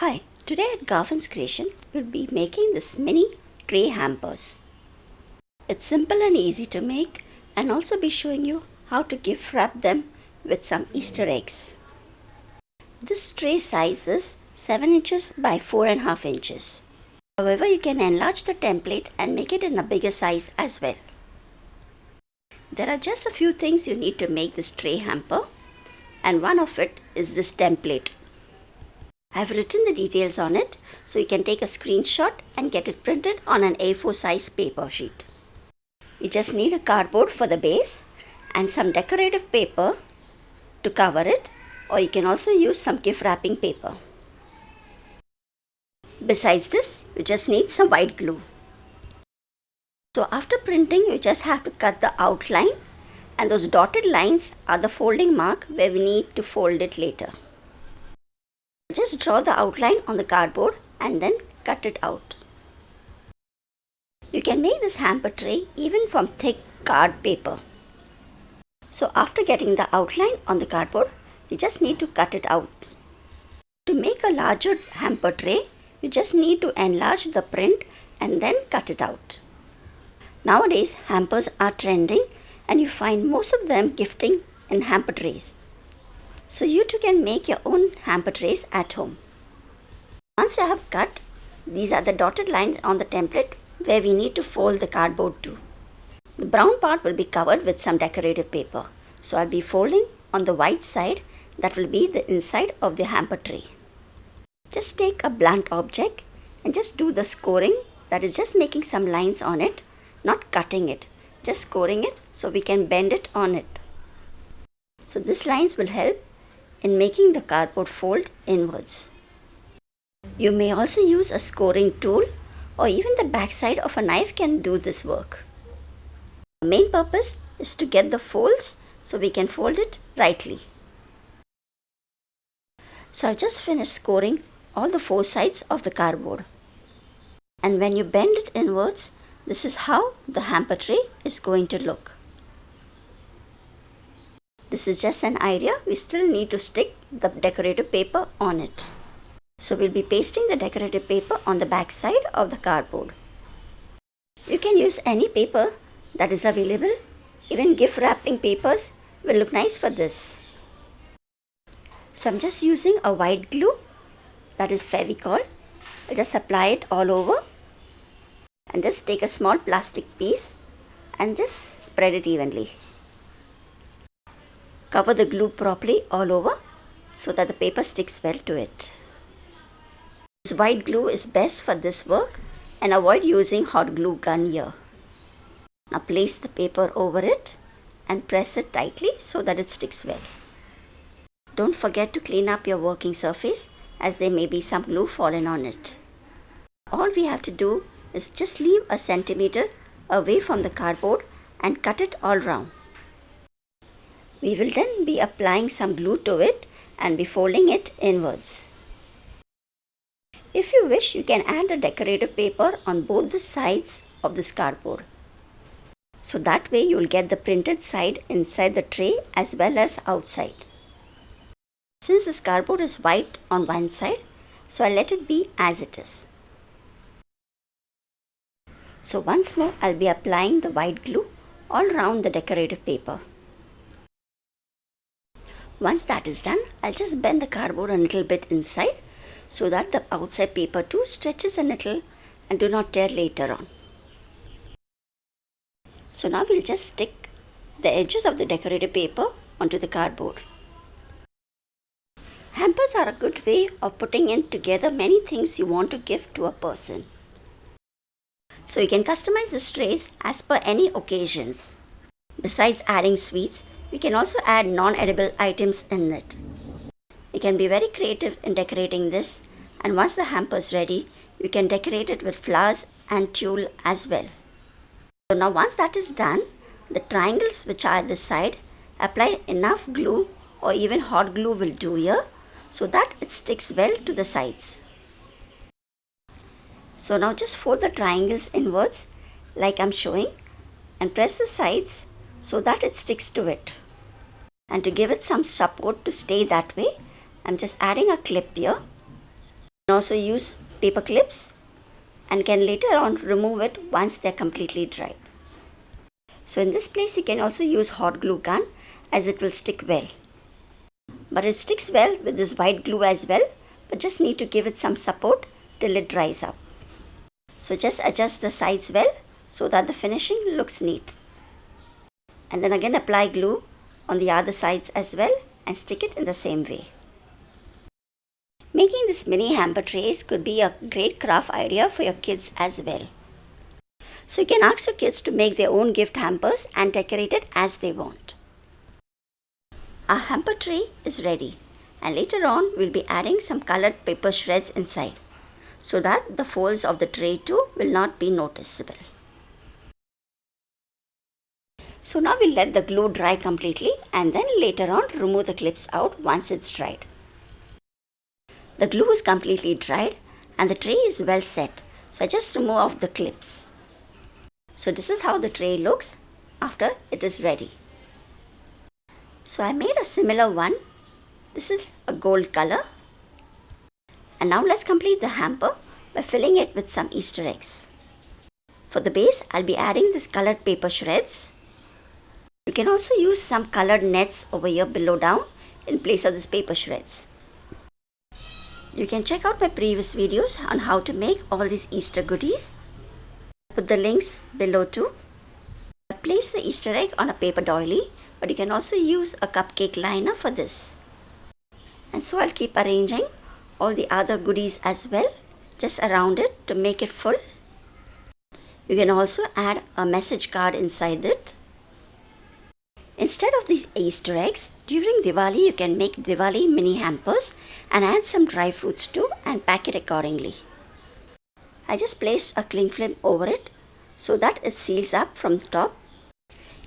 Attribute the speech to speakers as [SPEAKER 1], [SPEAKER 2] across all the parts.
[SPEAKER 1] Hi, today at Garfin's Creation, we'll be making this mini tray hampers. It's simple and easy to make, and also be showing you how to gift wrap them with some Easter eggs. This tray size is 7 inches by 4.5 inches. However, you can enlarge the template and make it in a bigger size as well. There are just a few things you need to make this tray hamper, and one of it is this template. I've written the details on it, so you can take a screenshot and get it printed on an A4 size paper sheet. You just need a cardboard for the base and some decorative paper to cover it, or you can also use some gift wrapping paper. Besides this, you just need some white glue. So after printing, you just have to cut the outline, and those dotted lines are the folding mark where we need to fold it later. Just draw the outline on the cardboard and then cut it out. You can make this hamper tray even from thick card paper. So after getting the outline on the cardboard, you just need to cut it out. To make a larger hamper tray, you just need to enlarge the print and then cut it out. Nowadays, hampers are trending and you find most of them gifting in hamper trays. So you too can make your own hamper trays at home. Once I have cut, these are the dotted lines on the template where we need to fold the cardboard to. The brown part will be covered with some decorative paper. So I'll be folding on the white side, that will be the inside of the hamper tray. Just take a blunt object and just do the scoring, that is just making some lines on it, not cutting it, just scoring it so we can bend it on it. So these lines will help in making the cardboard fold inwards. You may also use a scoring tool, or even the backside of a knife can do this work. The main purpose is to get the folds so we can fold it rightly. So I just finished scoring all the four sides of the cardboard. And when you bend it inwards, this is how the hamper tray is going to look. This is just an idea, we still need to stick the decorative paper on it. So we'll be pasting the decorative paper on the back side of the cardboard. You can use any paper that is available, even gift wrapping papers will look nice for this. So I'm just using a white glue, that is Fevicol. I'll just apply it all over and just take a small plastic piece and just spread it evenly. Cover the glue properly all over so that the paper sticks well to it. This white glue is best for this work, and avoid using hot glue gun here. Now place the paper over it and press it tightly so that it sticks well. Don't forget to clean up your working surface, as there may be some glue fallen on it. All we have to do is just leave a centimeter away from the cardboard and cut it all round. We will then be applying some glue to it and be folding it inwards. If you wish, you can add a decorative paper on both the sides of this cardboard. So that way you will get the printed side inside the tray as well as outside. Since this cardboard is white on one side, so I'll let it be as it is. So once more, I'll be applying the white glue all around the decorative paper. Once that is done, I'll just bend the cardboard a little bit inside so that the outside paper too stretches a little and do not tear later on. So now we'll just stick the edges of the decorative paper onto the cardboard. Hampers are a good way of putting in together many things you want to gift to a person. So you can customize the trays as per any occasions. Besides adding sweets, we can also add non-edible items in it. You can be very creative in decorating this, and once the hamper is ready, you can decorate it with flowers and tulle as well. So now once that is done, the triangles which are at the side, apply enough glue or even hot glue will do here so that it sticks well to the sides. So now just fold the triangles inwards like I'm showing and press the sides so that it sticks to it. And to give it some support to stay that way, I'm just adding a clip here can also use paper clips and can later on remove it once they're completely dried. So in this place you can also use hot glue gun as it will stick well. But it sticks well with this white glue as well, but just need to give it some support till it dries up. So just adjust the sides well so that the finishing looks neat. And then again apply glue on the other sides as well and stick it in the same way. Making this mini hamper trays could be a great craft idea for your kids as well. So you can ask your kids to make their own gift hampers and decorate it as they want. Our hamper tray is ready, and later on we'll be adding some colored paper shreds inside so that the folds of the tray too will not be noticeable. So now we'll let the glue dry completely and then later on remove the clips out once it's dried. The glue is completely dried and the tray is well set, so I just remove off the clips. So this is how the tray looks after it is ready. So I made a similar one. This is a gold color. And now let's complete the hamper by filling it with some Easter eggs. For the base, I'll be adding this colored paper shreds. You can also use some colored nets over here below down in place of this paper shreds. You can check out my previous videos on how to make all these Easter goodies. Put the links below too. Place the Easter egg on a paper doily, but you can also use a cupcake liner for this. And so I'll keep arranging all the other goodies as well, just around it to make it full. You can also add a message card inside it. Instead of these Easter eggs, during Diwali you can make Diwali mini hampers and add some dry fruits too and pack it accordingly. I just placed a cling film over it so that it seals up from the top.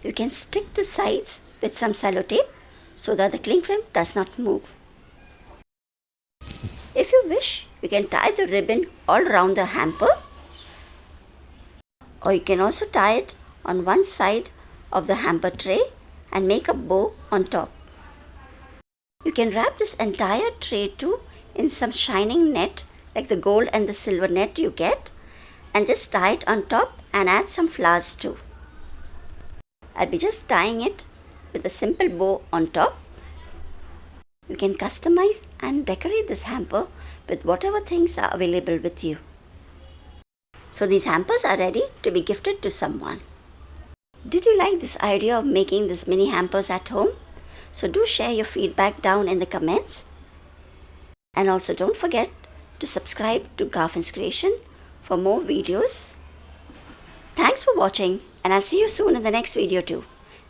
[SPEAKER 1] You can stick the sides with some sellotape so that the cling film does not move. If you wish, you can tie the ribbon all around the hamper, or you can also tie it on one side of the hamper tray and make a bow on top. You can wrap this entire tray too in some shining net like the gold and the silver net you get, and just tie it on top and add some flowers too. I'll be just tying it with a simple bow on top. You can customize and decorate this hamper with whatever things are available with you. So these hampers are ready to be gifted to someone. Did you like this idea of making these mini hampers at home? So do share your feedback down in the comments. And also don't forget to subscribe to Garfin's Creation for more videos. Thanks for watching, and I'll see you soon in the next video too.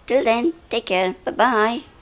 [SPEAKER 1] Till then, take care. Bye-bye.